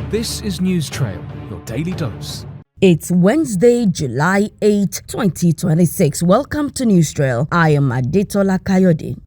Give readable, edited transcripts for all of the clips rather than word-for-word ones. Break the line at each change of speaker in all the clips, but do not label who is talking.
This is News Trail, your daily dose.
It's Wednesday, July 8, 2026. Welcome to News Trail. I am Adetola Kayode.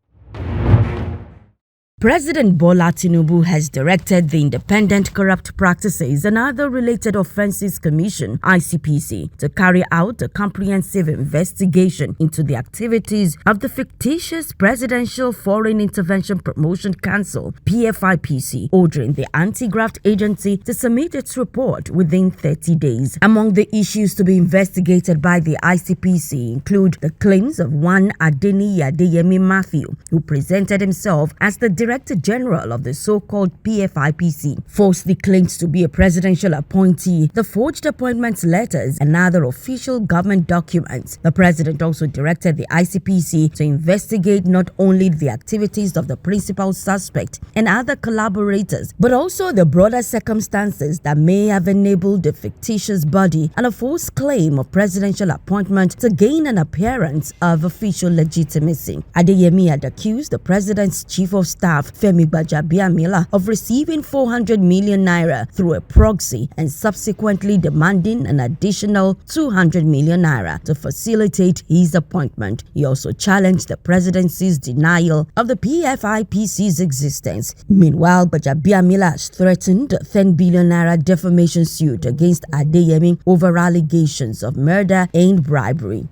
President Bola Tinubu has directed the Independent Corrupt Practices and Other Related Offences Commission (ICPC) to carry out a comprehensive investigation into the activities of the fictitious Presidential Foreign Intervention Promotion Council (PFIPC), ordering the anti-graft agency to submit its report within 30 days. Among the issues to be investigated by the ICPC include the claims of one Adeyemi Matthew, who presented himself as the Director General of the so-called PFIPC, falsely claims to be a presidential appointee, the forged appointment letters, and other official government documents. The president also directed the ICPC to investigate not only the activities of the principal suspect and other collaborators, but also the broader circumstances that may have enabled the fictitious body and a false claim of presidential appointment to gain an appearance of official legitimacy. Adeyemi had accused the president's chief of staff, Femi Gbajabiamila, of receiving 400 million naira through a proxy and subsequently demanding an additional 200 million naira to facilitate his appointment. He also challenged the presidency's denial of the PFIPC's existence. Meanwhile, Gbajabiamila has threatened a 10 billion naira defamation suit against Adeyemi over allegations of murder and bribery.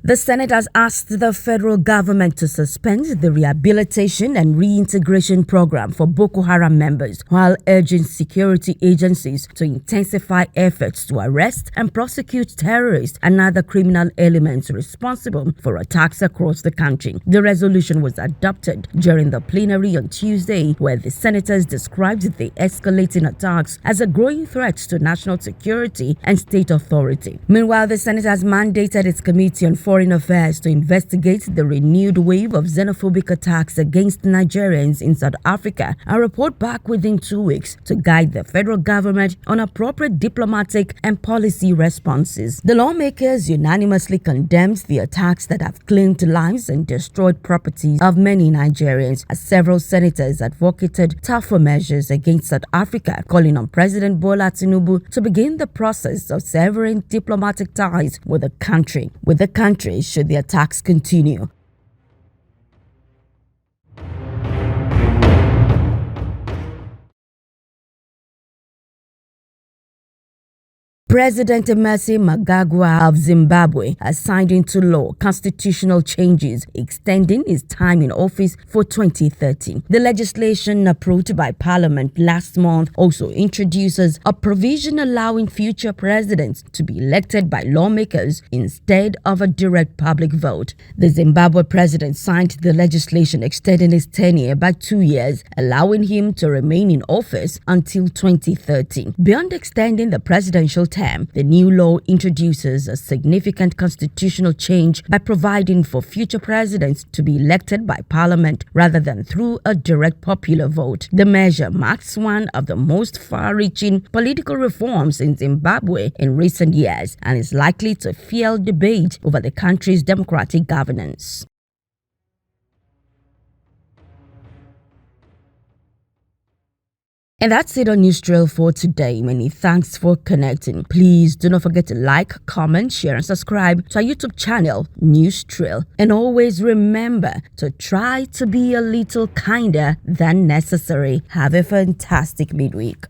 The Senate has asked the federal government to suspend the rehabilitation and reintegration program for Boko Haram members, while urging security agencies to intensify efforts to arrest and prosecute terrorists and other criminal elements responsible for attacks across the country. The resolution was adopted during the plenary on Tuesday, where the senators described the escalating attacks as a growing threat to national security and state authority. Meanwhile, the Senate has mandated its Committee on Foreign Affairs to investigate the renewed wave of xenophobic attacks against Nigerians in South Africa and report back within 2 weeks to guide the federal government on appropriate diplomatic and policy responses. The lawmakers unanimously condemned the attacks that have claimed lives and destroyed properties of many Nigerians, as several senators advocated tougher measures against South Africa, calling on President Bola Tinubu to begin the process of severing diplomatic ties with the country should the attacks continue. President Emmerson Mnangagwa of Zimbabwe has signed into law constitutional changes extending his time in office for 2030. The legislation approved by Parliament last month also introduces a provision allowing future presidents to be elected by lawmakers instead of a direct public vote. The Zimbabwe president signed the legislation extending his tenure by 2 years, allowing him to remain in office until 2030. Beyond extending the presidential term, the new law introduces a significant constitutional change by providing for future presidents to be elected by Parliament rather than through a direct popular vote. The measure marks one of the most far-reaching political reforms in Zimbabwe in recent years and is likely to fuel debate over the country's democratic governance. And that's it on News Trail for today. Many thanks for connecting. Please do not forget to like, comment, share, and subscribe to our YouTube channel, News Trail. And always remember to try to be a little kinder than necessary. Have a fantastic midweek.